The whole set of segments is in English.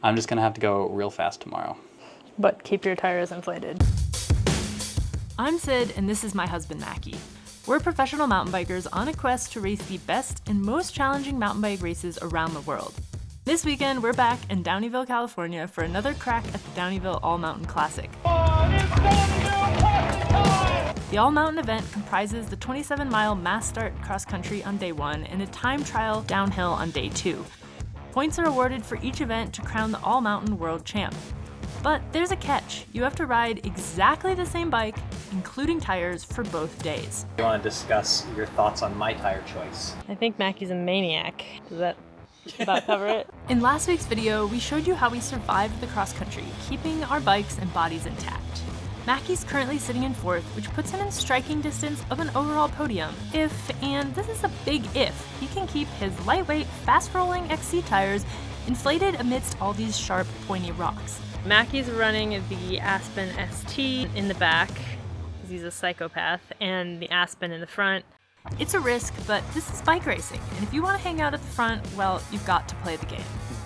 I'm just gonna have to go real fast tomorrow. But keep your tires inflated. I'm Sid, and this is my husband, Macky. We're professional mountain bikers on a quest to race the best and most challenging mountain bike races around the world. This weekend, we're back in Downieville, California for another crack at the Downieville All-Mountain Classic. The All-Mountain event comprises the 27-mile mass start cross-country on day 1 and a time trial downhill on day 2. Points are awarded for each event to crown the All-Mountain World Champ. But there's a catch. You have to ride exactly the same bike, including tires, for both days. You want to discuss your thoughts on my tire choice? I think Macky's a maniac. Does that about cover it? In last week's video, we showed you how we survived the cross-country, keeping our bikes and bodies intact. Macky's currently sitting in 4th, which puts him in striking distance of an overall podium. If, and this is a big if, he can keep his lightweight, fast-rolling XC tires inflated amidst all these sharp, pointy rocks. Macky's running the Aspen ST in the back, because he's a psychopath, and the Aspen in the front. It's a risk, but this is bike racing, and if you want to hang out at the front, well, you've got to play the game.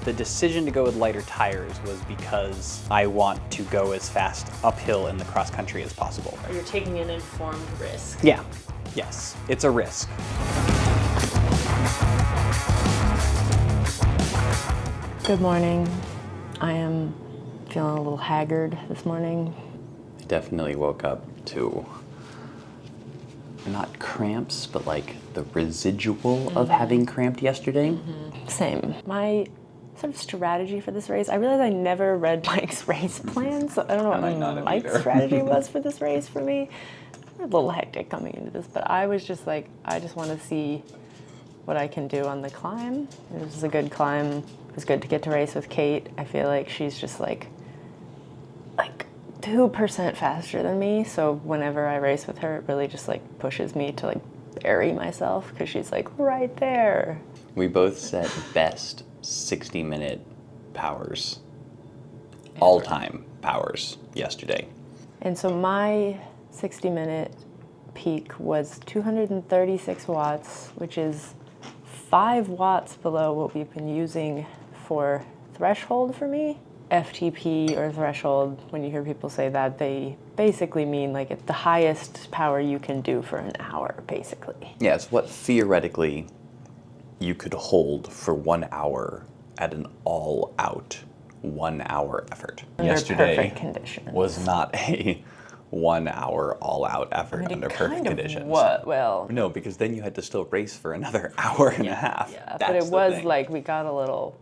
The decision to go with lighter tires was because I want to go as fast uphill in the cross country as possible. You're taking an informed risk. Yeah, yes, it's a risk. Good morning. I am feeling a little haggard this morning. I definitely woke up to not cramps, but like the residual of having cramped yesterday. Same. My sort of strategy for this race, I realized I never read Mike's race plan, so I don't know what Mike's strategy was for this race for me. A little hectic coming into this, but I was just like, I just want to see what I can do on the climb. It was a good climb. It was good to get to race with Kate. I feel like she's just like 2% faster than me, so whenever I race with her, it really just like pushes me to like bury myself because she's like right there. We both set best 60-minute powers, all-time powers yesterday. And so my 60-minute peak was 236 watts, which is 5 watts below what we've been using for threshold for me. FTP or threshold, when you hear people say that, they basically mean like it's the highest power you can do for an hour, basically. Yeah, it's what theoretically you could hold for 1 hour at an all-out 1 hour effort. Under Yesterday perfect conditions. was not a 1 hour all-out effort under perfect conditions. What? Well, No, because then you had to still race for another hour and a half. yeah, but That's it the was thing. like we got a little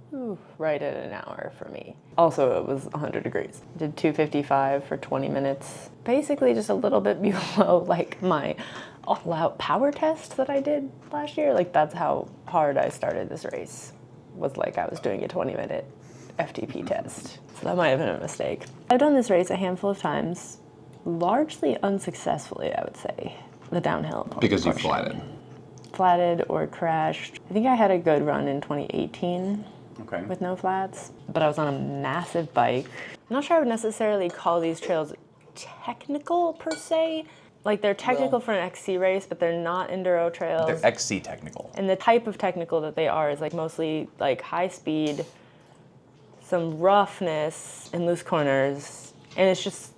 right at an hour for me. Also, it was 100 degrees. Did 255 for 20 minutes. Basically just a little bit below like my all-out power test that I did last year. Like that's how hard I started this race. Was like I was doing a 20-minute FTP test. So that might have been a mistake. I've done this race a handful of times, largely unsuccessfully, I would say. The downhill Because you portion. flatted. Flatted or crashed. I think I had a good run in 2018 Okay. with no flats, but I was on a massive bike. I'm not sure I would necessarily call these trails technical per se. Like they're technical for an XC race, but they're not enduro trails. They're XC technical. And the type of technical that they are is like mostly like high speed, some roughness and loose corners, and it's just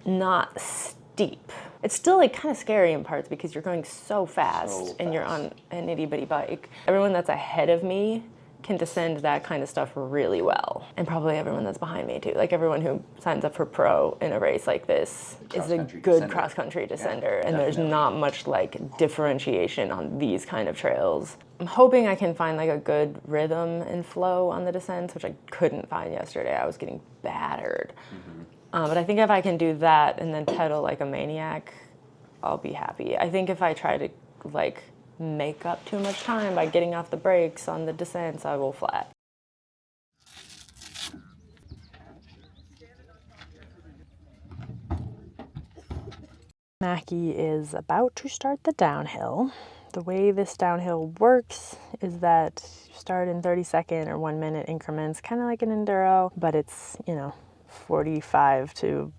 not steep. It's still like kind of scary in parts because you're going so fast and you're on an itty bitty bike. Everyone that's ahead of me can descend that kind of stuff really well. And probably everyone that's behind me too. Like everyone who signs up for pro in a race like this is a good cross-country descender. And there's not much like differentiation on these kind of trails. I'm hoping I can find like a good rhythm and flow on the descents, which I couldn't find yesterday. I was getting battered. But I think if I can do that and then pedal like a maniac, I'll be happy. I think if I try to like make up too much time by getting off the brakes on the descents, I will flat. Macky is about to start the downhill. The way this downhill works is that you start in 30-second or 1 minute increments, kind of like an enduro, but it's, 45 to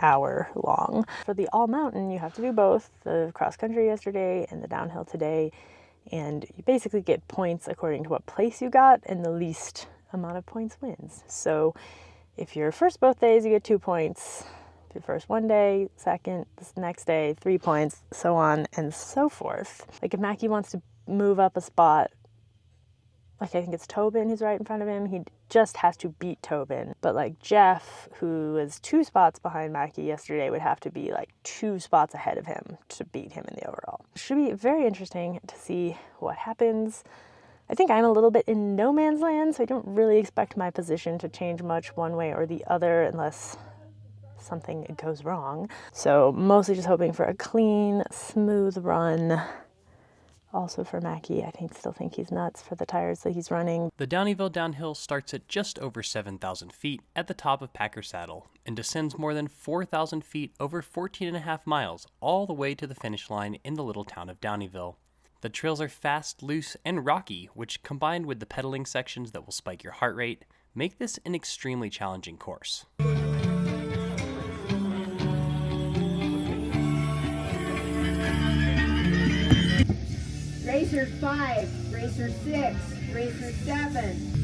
hour long. For the all mountain, you have to do both the cross country yesterday and the downhill today, and you basically get points according to what place you got and the least amount of points wins. So if you're first both days, you get 2 points. If you're first one day, second, this next day, 3 points, so on and so forth. Like if Macky wants to move up a spot, like I think it's Tobin who's right in front of him, he just has to beat Tobin. But like Jeff, who is 2 spots behind Macky yesterday, would have to be like 2 spots ahead of him to beat him in the overall. Should be very interesting to see what happens. I think I'm a little bit in no man's land, so I don't really expect my position to change much one way or the other unless something goes wrong. So mostly just hoping for a clean, smooth run. Also for Macky, still think he's nuts for the tires that he's running. The Downieville downhill starts at just over 7,000 feet at the top of Packer Saddle and descends more than 4,000 feet over 14.5 miles all the way to the finish line in the little town of Downieville. The trails are fast, loose, and rocky, which combined with the pedaling sections that will spike your heart rate, make this an extremely challenging course. Racer 5, Racer 6, Racer 7.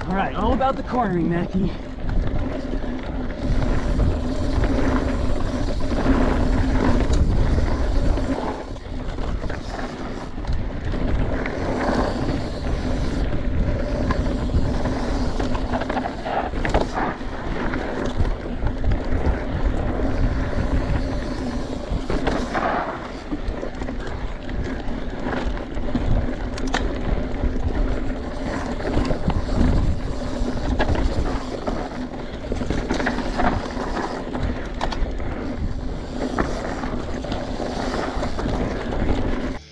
All right, all about the cornering, Macky.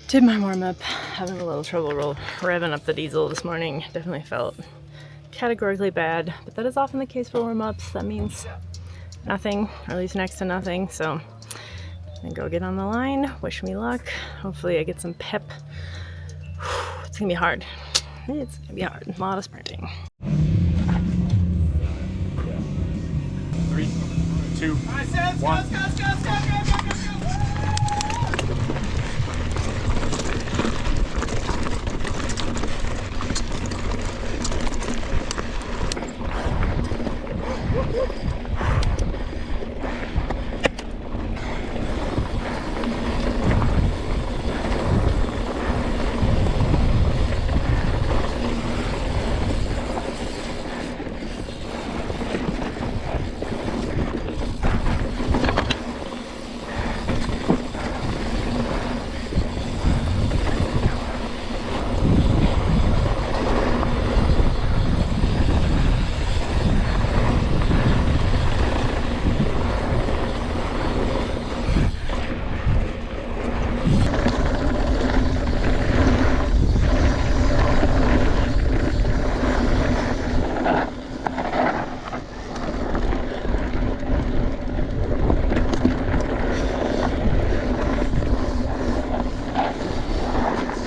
Did my warm-up, having a little trouble revving up the diesel this morning. Definitely felt categorically bad, but that is often the case for warm-ups. That means nothing, or at least next to nothing. So I'm gonna go get on the line, wish me luck. Hopefully I get some pep. It's gonna be hard. It's gonna be hard, a lot of sprinting. 3, 2, 1.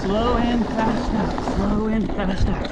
Slow and fast out, slow and fast out.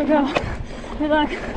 we go. Good luck.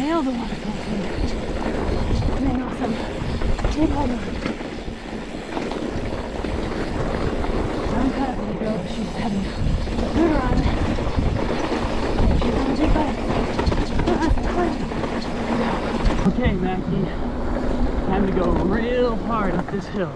Nail the waterfall thing. And then awesome. Keep holding on. I'm kind of gonna go. She's having a good run. And she's on a big bike. Okay, Macky. Time to go real hard up this hill.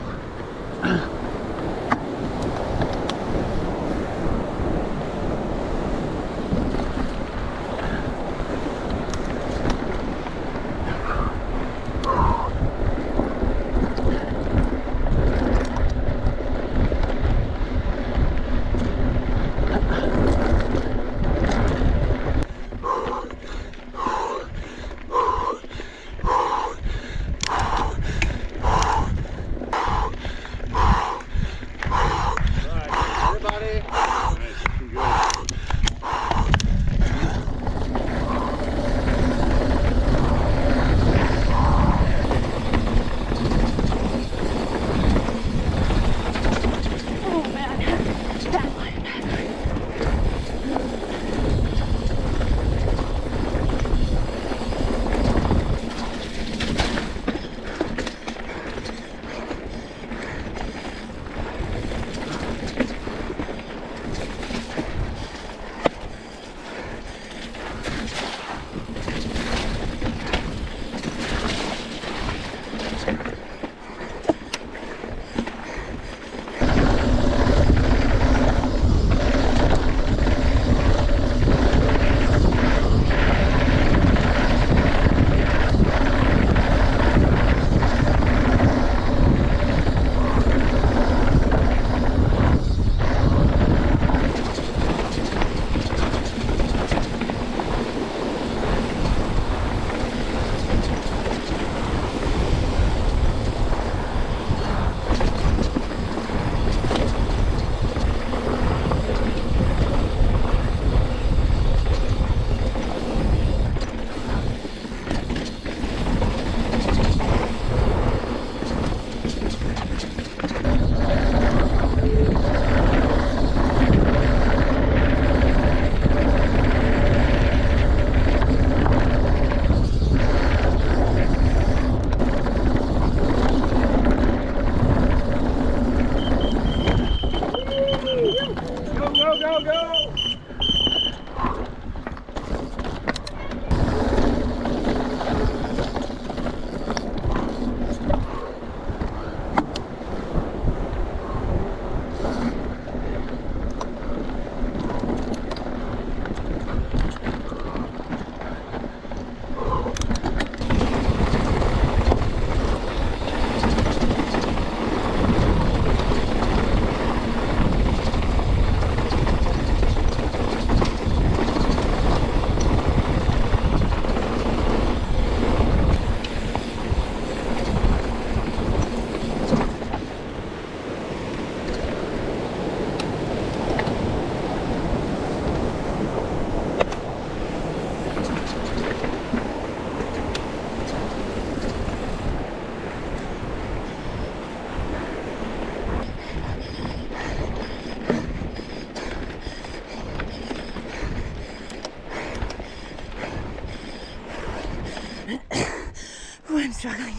struggling.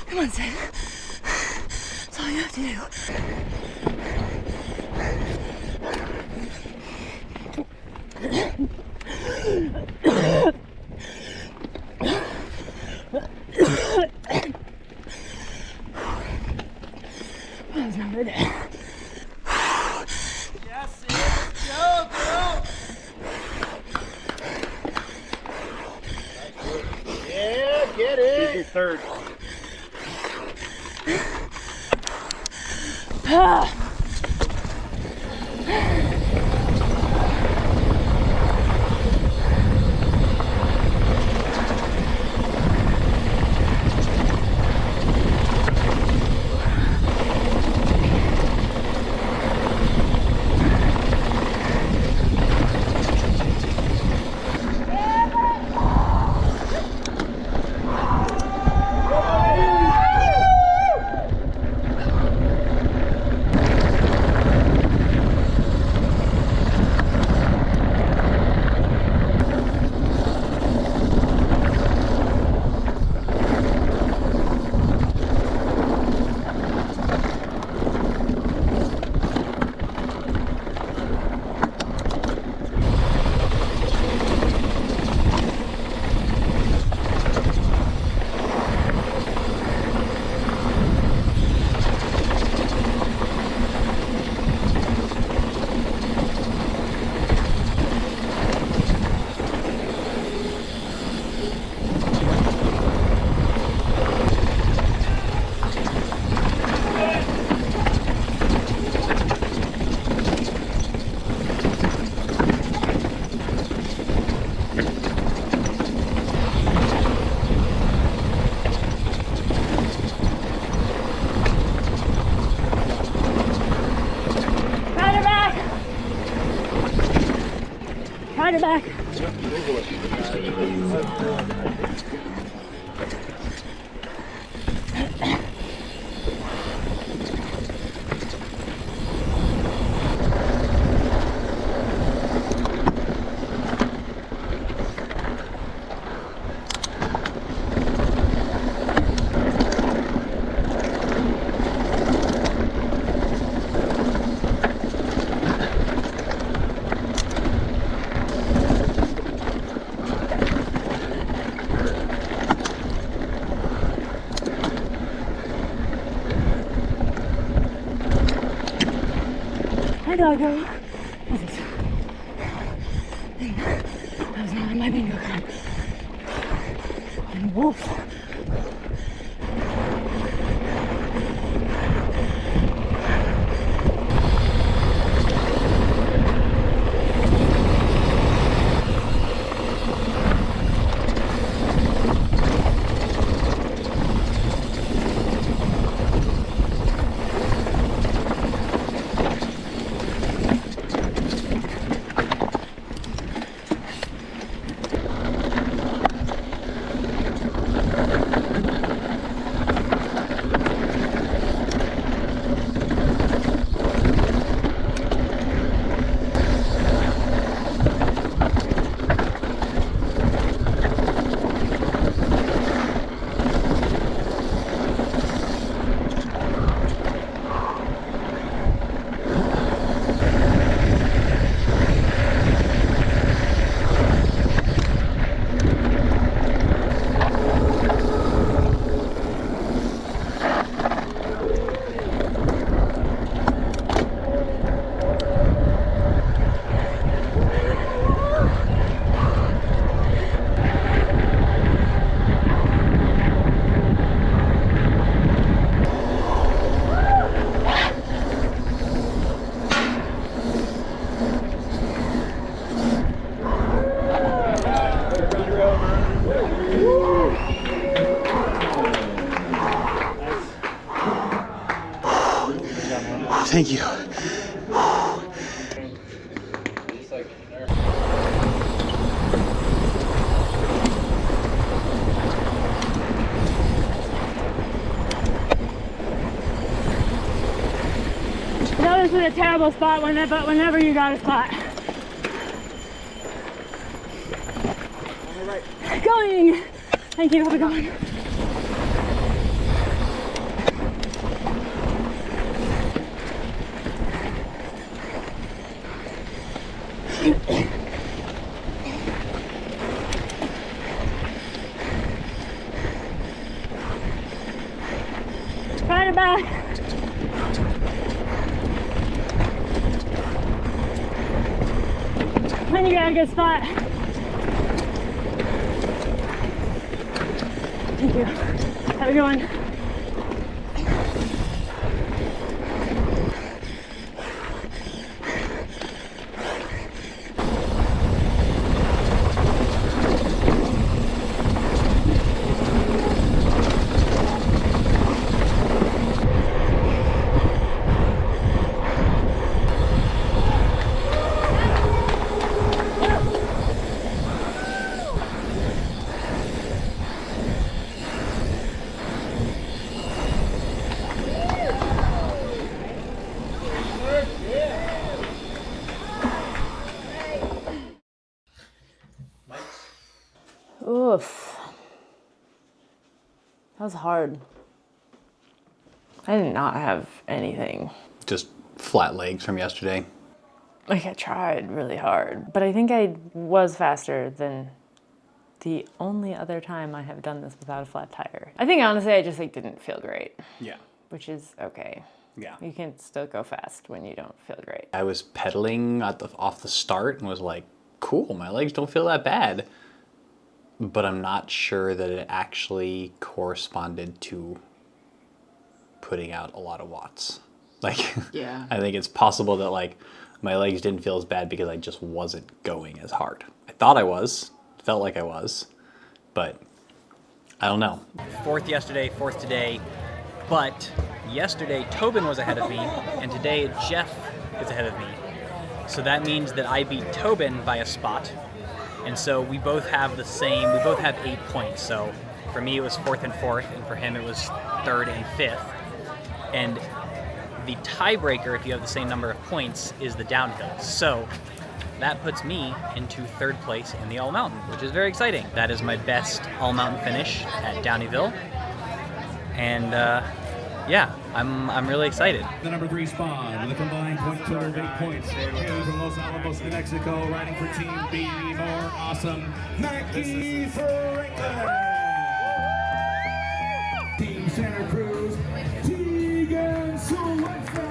Come on, Sid. That's all you have to do. That was not good. Yes, Sid. Go, girl. Yeah, get it. Here's your third. Ride it back. Hi, doggo. What is this? That was not in my bingo card. And wolf. Thank you. No, this is a terrible spot whenever you got a spot. Going! Thank you, have a good one. it back. Then you got a good spot. Thank you. Have a good one. Oof. That was hard. I did not have anything. Just flat legs from yesterday. Like, I tried really hard, but I think I was faster than the only other time I have done this without a flat tire. I think honestly I just didn't feel great. Yeah. Which is okay. Yeah. You can still go fast when you don't feel great. I was pedaling off the start and was like, cool, my legs don't feel that bad. But I'm not sure that it actually corresponded to putting out a lot of watts. Yeah. I think it's possible that my legs didn't feel as bad because I just wasn't going as hard. I thought I was, felt like I was, but I don't know. 4th yesterday, 4th today, but yesterday Tobin was ahead of me, and today Jeff is ahead of me. So that means that I beat Tobin by a spot. And so we both have 8 points. So for me it was 4th and 4th, and for him it was 3rd and 5th. And the tiebreaker, if you have the same number of points, is the downhill. So that puts me into 3rd place in the All Mountain, which is very exciting. That is my best All Mountain finish at Downieville. And yeah, I'm really excited. The number 3 spot with a combined point total of 8 points. Hailing from Los Alamos, New Mexico, riding for Team Be More Awesome, Macky Franklin. Team Santa Cruz, Tegan Sylvester.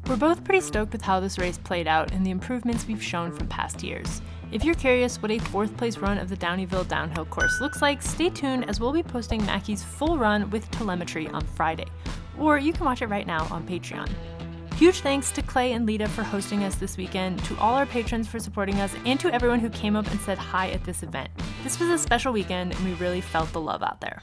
We're both pretty stoked with how this race played out and the improvements we've shown from past years. If you're curious what a 4th place run of the Downieville downhill course looks like, stay tuned as we'll be posting Macky's full run with telemetry on Friday. Or you can watch it right now on Patreon. Huge thanks to Clay and Lita for hosting us this weekend, to all our patrons for supporting us, and to everyone who came up and said hi at this event. This was a special weekend and we really felt the love out there.